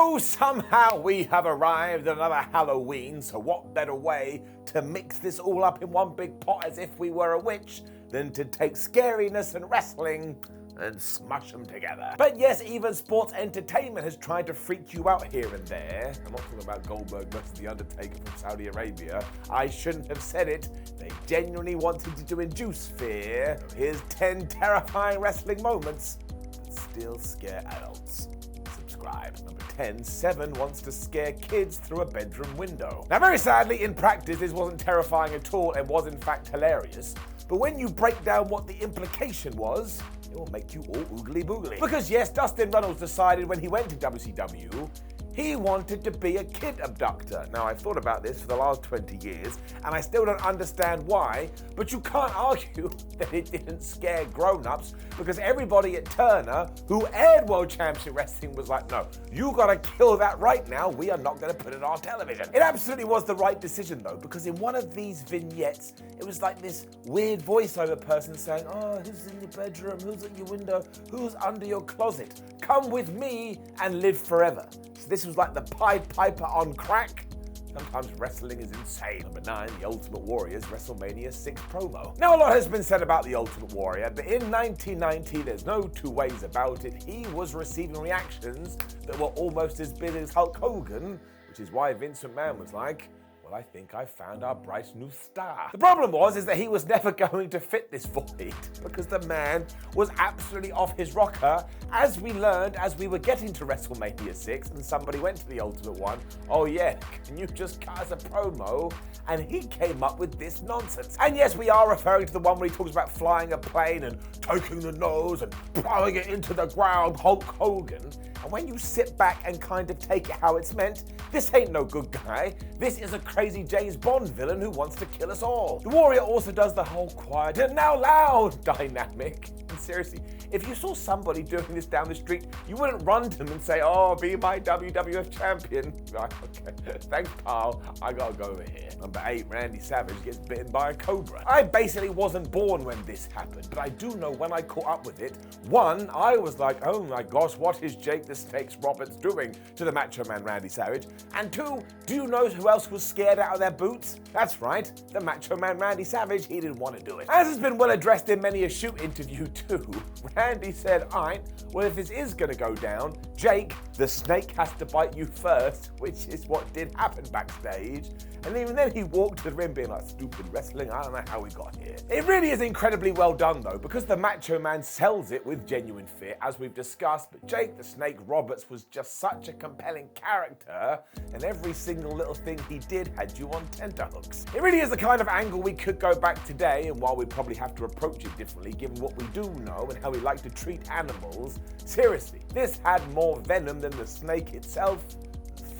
So somehow we have arrived at another Halloween, so what better way to mix this all up in one big pot as if we were a witch than to take scariness and wrestling and smush them together. But yes, even sports entertainment has tried to freak you out here and there. I'm not talking about Goldberg versus The Undertaker from Saudi Arabia. I shouldn't have said it. They genuinely wanted to induce fear. Here's 10 terrifying wrestling moments that still scare adults. Subscribe. Number 10, Seven wants to scare kids through a bedroom window. Now very sadly, in practice, this wasn't terrifying at all and was in fact hilarious. But when you break down what the implication was, it will make you all oogly boogly. Because yes, Dustin Reynolds decided when he went to WCW, he wanted to be a kid abductor. Now, I've thought about this for the last 20 years, and I still don't understand why, but you can't argue that it didn't scare grown-ups, because everybody at Turner, who aired World Championship Wrestling, was like, no, you gotta kill that right now, we are not gonna put it on television. It absolutely was the right decision, though, because in one of these vignettes, it was like this weird voiceover person saying, oh, who's in your bedroom, who's at your window, who's under your closet? Come with me and live forever. So this was like the Pied Piper on crack. Sometimes wrestling is insane. Number 9, The Ultimate Warrior's WrestleMania 6 promo. Now, a lot has been said about The Ultimate Warrior, but in 1990, there's no two ways about it. He was receiving reactions that were almost as big as Hulk Hogan, which is why Vince McMahon was like, well, I think I've found our bright new star. The problem is that he was never going to fit this void because the man was absolutely off his rocker, as we learned as we were getting to WrestleMania 6 and somebody went to the Ultimate One, oh yeah, can you just cut us a promo? And he came up with this nonsense. And yes, we are referring to the one where he talks about flying a plane and taking the nose and plowing it into the ground, Hulk Hogan. And when you sit back and kind of take it how it's meant, this ain't no good guy. This is a crazy James Bond villain who wants to kill us all. The Warrior also does the whole quiet and now loud dynamic. And seriously, if you saw somebody doing this down the street, you wouldn't run to them and say, oh, be my WWF champion. Like, okay, thanks, pal. I gotta go over here. Number 8, Randy Savage gets bitten by a cobra. I basically wasn't born when this happened, but I do know when I caught up with it, 1, I was like, oh my gosh, what is Jake the Snakes Roberts doing to the Macho Man Randy Savage? And 2, do you know who else was scared out of their boots? That's right, the Macho Man Randy Savage. He didn't want to do it. As has been well addressed in many a shoot interview too, Randy said, alright, well if this is gonna go down, Jake, the snake has to bite you first, which is what did happen backstage. And even then he walked to the ring being like, stupid wrestling, I don't know how we got here. It really is incredibly well done though, because the Macho Man sells it with genuine fear, as we've discussed, but Jake the Snake Roberts was just such a compelling character, and every single little thing he did had you on tenterhooks. It really is the kind of angle we could go back today, and while we'd probably have to approach it differently given what we do know and how we like to treat animals, seriously, this had more venom than the snake itself.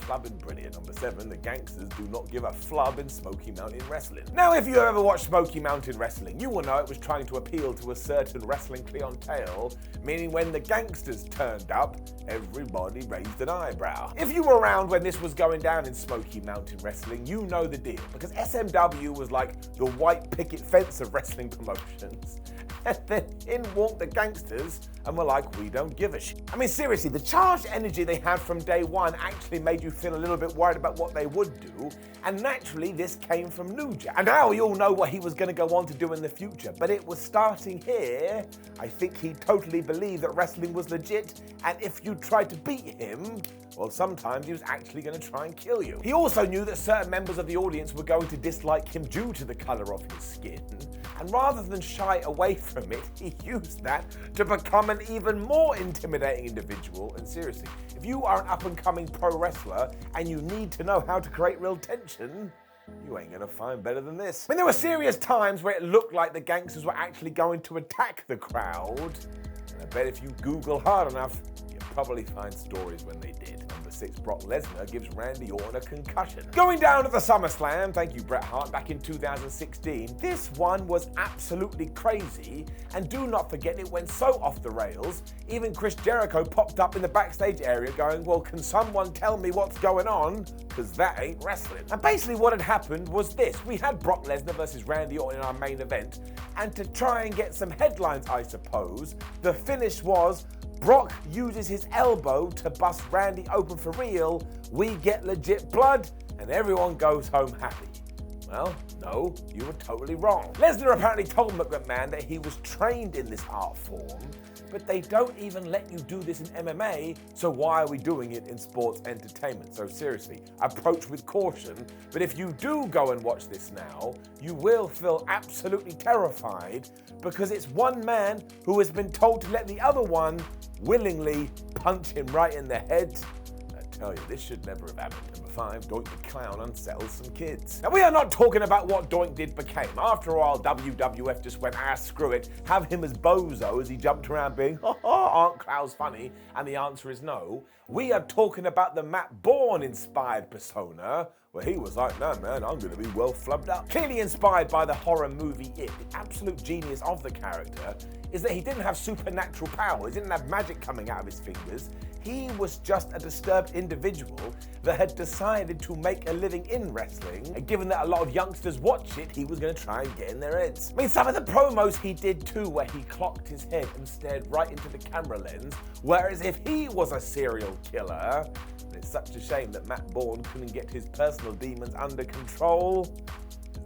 Flub and brilliant. Number 7, the gangsters do not give a flub in Smoky Mountain Wrestling. Now, if you ever watched Smoky Mountain Wrestling, you will know it was trying to appeal to a certain wrestling clientele, meaning when the gangsters turned up, everybody raised an eyebrow. If you were around when this was going down in Smoky Mountain Wrestling, you know the deal, because SMW was like the white picket fence of wrestling promotions. And then in walked the gangsters and were like, we don't give a shit. I mean, seriously, the charged energy they had from day one actually made you feel a little bit worried about what they would do, and naturally this came from New Jack. And now we all know what he was going to go on to do in the future, but it was starting here. I think he totally believed that wrestling was legit, and if you tried to beat him, well, sometimes he was actually going to try and kill you. He also knew that certain members of the audience were going to dislike him due to the color of his skin, and rather than shy away from it, he used that to become an even more intimidating individual. And seriously, if you are an up-and-coming pro wrestler and you need to know how to create real tension, you ain't gonna find better than this. I mean, there were serious times where it looked like the gangsters were actually going to attack the crowd, and I bet if you Google hard enough, you'll probably find stories when they did. Number 6, Brock Lesnar gives Randy Orton a concussion. Going down to the SummerSlam, thank you Bret Hart, back in 2016, this one was absolutely crazy, and do not forget it went so off the rails, even Chris Jericho popped up in the backstage area going, well, can someone tell me what's going on? Because that ain't wrestling. And basically what had happened was this. We had Brock Lesnar versus Randy Orton in our main event, and to try and get some headlines, I suppose, the finish was Brock uses his elbow to bust Randy open for real, we get legit blood, and everyone goes home happy. Well, no, you were totally wrong. Lesnar apparently told McMahon that he was trained in this art form, but they don't even let you do this in MMA, so why are we doing it in sports entertainment? So seriously, approach with caution, but if you do go and watch this now, you will feel absolutely terrified because it's one man who has been told to let the other one willingly punch him right in the head. I tell you, this should never have happened. Number 5, Doink the Clown unsettles some kids. Now, we are not talking about what Doink did became. After all, WWF just went, screw it, have him as Bozo as he jumped around being, aren't clowns funny? And the answer is no. We are talking about the Matt Bourne-inspired persona, where he was like, no man, I'm gonna be well flubbed up. Clearly inspired by the horror movie It, the absolute genius of the character is that he didn't have supernatural power, he didn't have magic coming out of his fingers. He was just a disturbed individual that had decided to make a living in wrestling, and given that a lot of youngsters watch it, he was going to try and get in their heads. I mean, some of the promos he did too, where he clocked his head and stared right into the camera lens, whereas if he was a serial killer, it's such a shame that Matt Bourne couldn't get his personal demons under control.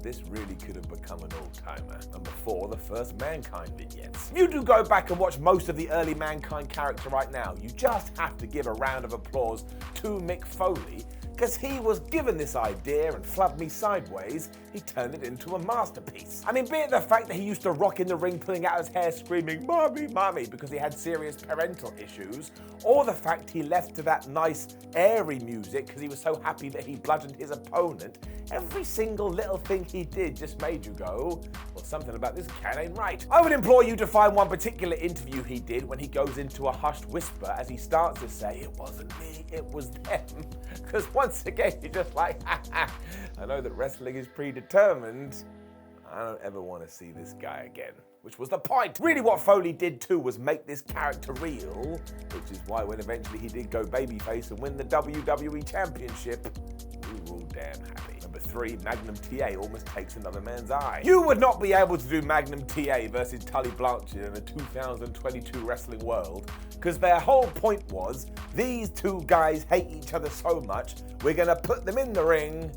This really could have become an old-timer. Number 4, the first Mankind vignettes. If you do go back and watch most of the early Mankind character right now, you just have to give a round of applause to Mick Foley, because he was given this idea and flubbed me sideways, he turned it into a masterpiece. I mean, be it the fact that he used to rock in the ring pulling out his hair screaming, "Mommy, mommy," because he had serious parental issues, or the fact he left to that nice, airy music because he was so happy that he bludgeoned his opponent, every single little thing he did just made you go, well, something about this cat ain't right. I would implore you to find one particular interview he did when he goes into a hushed whisper as he starts to say, "It wasn't me, it was them." Because once again, you're just like, I know that wrestling is predetermined. I don't ever want to see this guy again. Which was the point. Really what Foley did too was make this character real, which is why when eventually he did go babyface and win the WWE Championship, we were all damn happy. Number 3, Magnum TA almost takes another man's eye. You would not be able to do Magnum TA versus Tully Blanchard in a 2022 wrestling world, because their whole point was, these two guys hate each other so much, we're gonna put them in the ring,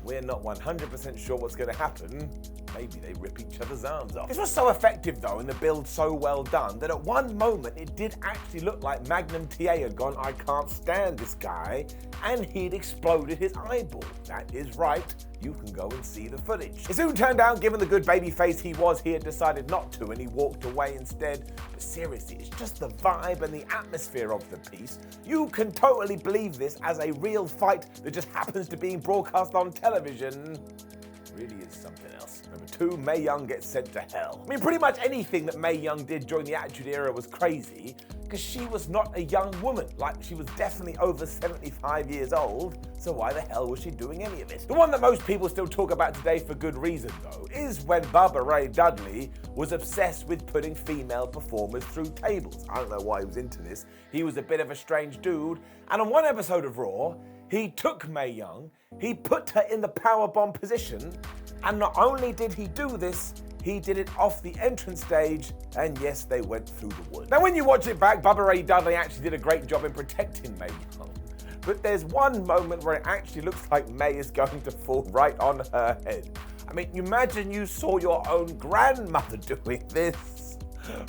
we're not 100% sure what's gonna happen. Maybe they rip each other's arms off. This was so effective though, and the build so well done, that at one moment it did actually look like Magnum TA had gone, I can't stand this guy, and he'd exploded his eyeball. That is right, you can go and see the footage. It soon turned out, given the good baby face he was, he had decided not to, and he walked away instead. But seriously, it's just the vibe and the atmosphere of the piece. You can totally believe this as a real fight that just happens to be broadcast on television. Really is something else. Number 2, Mae Young gets sent to hell. I mean, pretty much anything that Mae Young did during the Attitude Era was crazy, because she was not a young woman. Like, she was definitely over 75 years old, so why the hell was she doing any of it? The one that most people still talk about today for good reason, though, is when Bubba Ray Dudley was obsessed with putting female performers through tables. I don't know why he was into this. He was a bit of a strange dude, and on one episode of Raw, he took Mae Young, he put her in the powerbomb position, and not only did he do this, he did it off the entrance stage, and yes, they went through the wood. Now, when you watch it back, Bubba Ray Dudley actually did a great job in protecting Mae Young, but there's one moment where it actually looks like Mae is going to fall right on her head. I mean, imagine you saw your own grandmother doing this.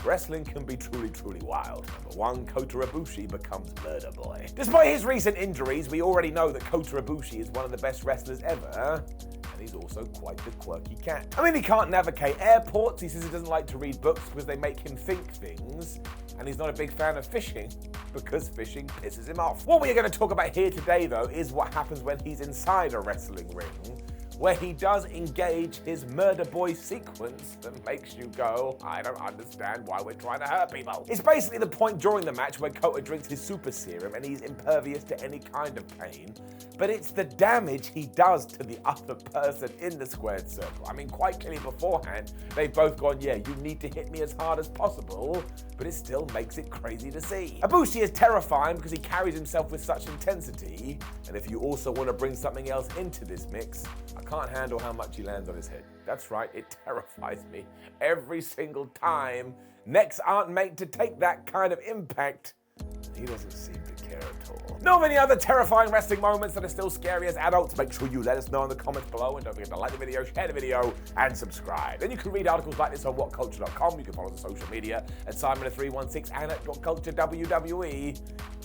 Wrestling can be truly, truly wild. Number 1, Kotarabushi becomes Murder Boy. Despite his recent injuries, we already know that Kotarabushi is one of the best wrestlers ever, and he's also quite the quirky cat. I mean, he can't navigate airports, he says he doesn't like to read books because they make him think things, and he's not a big fan of fishing because fishing pisses him off. What we are going to talk about here today, though, is what happens when he's inside a wrestling ring, where he does engage his murder boy sequence that makes you go, I don't understand why we're trying to hurt people. It's basically the point during the match where Kota drinks his super serum and he's impervious to any kind of pain, but it's the damage he does to the other person in the squared circle. I mean, quite clearly beforehand, they've both gone, yeah, you need to hit me as hard as possible, but it still makes it crazy to see. Ibushi is terrifying because he carries himself with such intensity, and if you also want to bring something else into this mix, I can't handle how much he lands on his head. That's right, it terrifies me every single time necks aren't made to take that kind of impact. He doesn't seem to care at all. Know of any other terrifying wrestling moments that are still scary as adults? Make sure you let us know in the comments below, and don't forget to like the video, share the video, and subscribe. Then you can read articles like this on whatculture.com. You can follow us on social media at Simon316 and at WhatCultureWWE.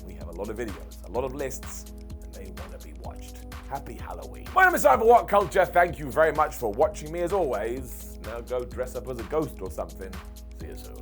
We have a lot of videos, a lot of lists, and they want to be watched. Happy Halloween. My name is Simon What Culture. Thank you very much for watching me as always. Now go dress up as a ghost or something. See you soon.